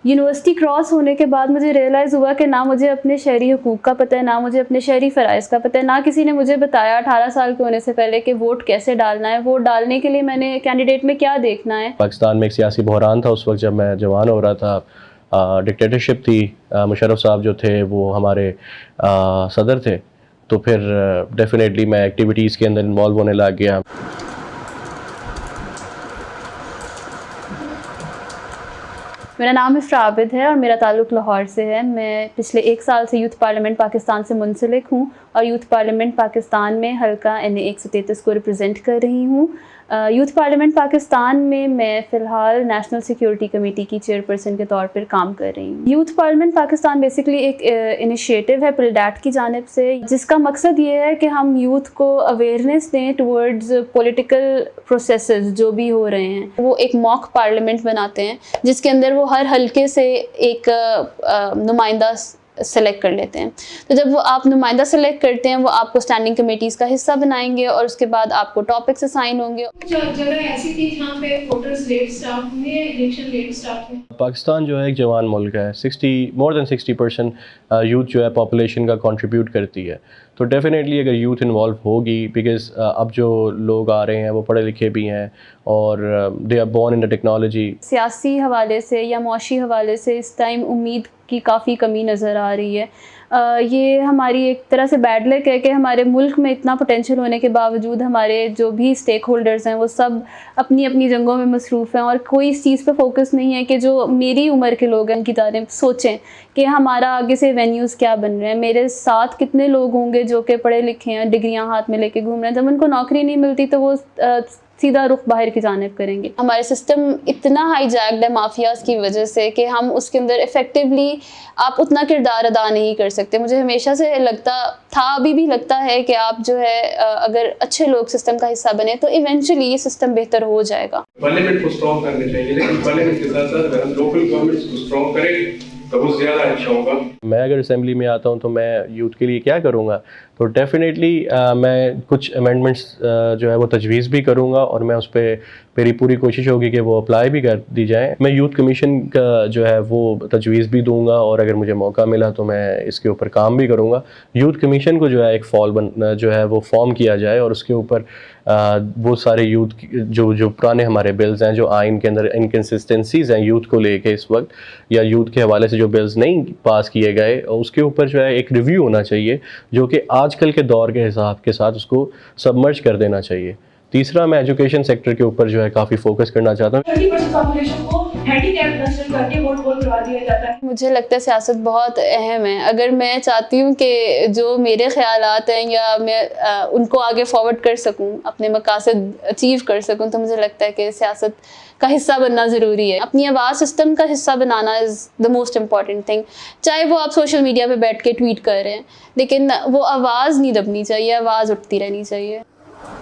University cross होने के बाद मुझे रियलाइज़ हुआ कि ना मुझे अपने शहरी हुकूक का पता है, ना मुझे अपने शहरी फ़राइज़ का पता है, ना किसी ने मुझे बताया 18 साल के होने से पहले कि वोट कैसे डालना है, वोट डालने के लिए मैंने कैंडिडेट में क्या देखना है। पाकिस्तान में एक सियासी बहरान था उस वक्त जब मैं जवान हो रहा था। डिक्टेटरशिप थी। मुशर्रफ साहब जो थे वो हमारे सदर थे, तो फिर डेफिनेटली मैं एक्टिविटीज़ के अंदर इन्वॉल्व होने लग गया। मेरा नाम इफ़्रा आबिद है और मेरा ताल्लुक़ लाहौर से है। मैं पिछले 1 साल से यूथ पार्लियामेंट पाकिस्तान से मुंसलिक हूँ और यूथ पार्लियामेंट पाकिस्तान में हल्का NA 133 को रिप्रेजेंट कर रही हूँ। यूथ पार्लियामेंट पाकिस्तान में मैं फ़िलहाल नेशनल सिक्योरिटी कमेटी की चेयरपर्सन के तौर पर काम कर रही हूँ। यूथ पार्लियामेंट पाकिस्तान बेसिकली एक इनिशिएटिव है पिलडैट की जानिब से, जिसका मकसद ये है कि हम यूथ को अवेयरनेस दें टुवर्ड्स पॉलिटिकल प्रोसेसेस जो भी हो रहे हैं। वो एक मॉक पार्लियामेंट बनाते हैं जिसके अंदर वो हर हल्के से एक नुमाइंदा सेलेक्ट कर लेते हैं। तो जब वो आप नुमाइंदा सेलेक्ट करते हैं, वो आपको स्टैंडिंग कमेटीज़ का हिस्सा बनाएंगे और उसके बाद आपको टॉपिक्स असाइन होंगे। जगह ऐसी थी जहाँ पे वोटर्स लेट स्टार्ट हुए, इलेक्शन लेट स्टार्ट हुए। पाकिस्तान जो है एक जवान मुल्क है। मोर देन 60% यूथ जो है पॉपुलेशन का कंट्रीब्यूट करती है। तो डेफिनेटली अगर यूथ इन्वॉल्व होगी, बिकॉज़ अब जो लोग आ रहे हैं वो पढ़े लिखे भी हैं और they are born in the technology. सियासी हवाले से या मौशी हवाले से इस टाइम उम्मीद की काफ़ी कमी नज़र आ रही है। ये हमारी एक तरह से बैड लक है कि हमारे मुल्क में इतना पोटेंशियल होने के बावजूद हमारे जो भी स्टेक होल्डर्स हैं वो सब अपनी अपनी जंगों में मसरूफ़ हैं और कोई इस चीज़ पे फोकस नहीं है कि जो मेरी उम्र के लोग हैं उनकी तारीफ सोचें कि हमारा आगे से वेन्यूज़ क्या बन रहे हैं, मेरे साथ कितने लोग होंगे जो कि पढ़े लिखे हैं, डिग्रियाँ हाथ में लेके घूम रहे हैं। जब उनको नौकरी नहीं मिलती तो वो सीधा रुख बाहर की जानिब करेंगे। हमारे सिस्टम इतना हाईजैक्ड है माफियाज़ की वजह से कि हम उसके अंदर इफ़ेक्टिवली आप उतना किरदार अदा नहीं कर सकते। मुझे हमेशा से लगता था, अभी भी लगता है कि आप जो है अगर अच्छे लोग सिस्टम का हिस्सा बने तो इवेंचुअली ये सिस्टम बेहतर हो जाएगा। पार्लियामेंट को स्ट्रॉन्ग करने चाहिए, लेकिन पार्लियामेंट के साथ साथ अगर हम लोकल गवर्नमेंट्स को स्ट्रॉन्ग करें तो वो ज़्यादा अच्छा होगा। मैं अगर असेंबली में आता हूँ तो मैं यूथ के लिए क्या करूँगा, तो डेफिनेटली मैं कुछ अमेंडमेंट्स जो है वो तजवीज़ भी करूँगा और मैं उस पर मेरी पूरी कोशिश होगी कि वो अप्लाई भी कर दी जाए। मैं यूथ कमीशन का जो है वो तजवीज़ भी दूँगा और अगर मुझे मौका मिला तो मैं इसके ऊपर काम भी करूँगा। यूथ कमीशन को जो है एक जो है वो फॉर्म किया जाए और उसके ऊपर वो सारे यूथ जो पुराने हमारे बिल्स हैं, जो आइन के अंदर इनकन्सिस्टेंसीज़ हैं यूथ को लेके इस वक्त, या यूथ के हवाले से जो बिल्स नहीं पास किए गए, उसके ऊपर जो है एक रिव्यू होना चाहिए जो कि आजकल के दौर के हिसाब के साथ उसको सबमर्ज कर देना चाहिए। तीसरा, मैं एजुकेशन सेक्टर के ऊपर जो है काफ़ी फोकस करना चाहता हूँ। 30% पॉपुलेशन को हैंडीकैप कंसीडर करके वोट करवा दिया जाता है। मुझे लगता है सियासत बहुत अहम है। अगर मैं चाहती हूँ कि जो मेरे ख्यालात हैं या मैं उनको आगे फॉरवर्ड कर सकूँ, अपने मकासद अचीव कर सकूँ, तो मुझे लगता है कि सियासत का हिस्सा बनना ज़रूरी है। अपनी आवाज़ सिस्टम का हिस्सा बनाना is the most important thing. चाहे वो आप सोशल मीडिया पे बैठ के ट्वीट कर रहे हैं, लेकिन वो आवाज़ नहीं दबनी चाहिए, आवाज़ उठती रहनी चाहिए।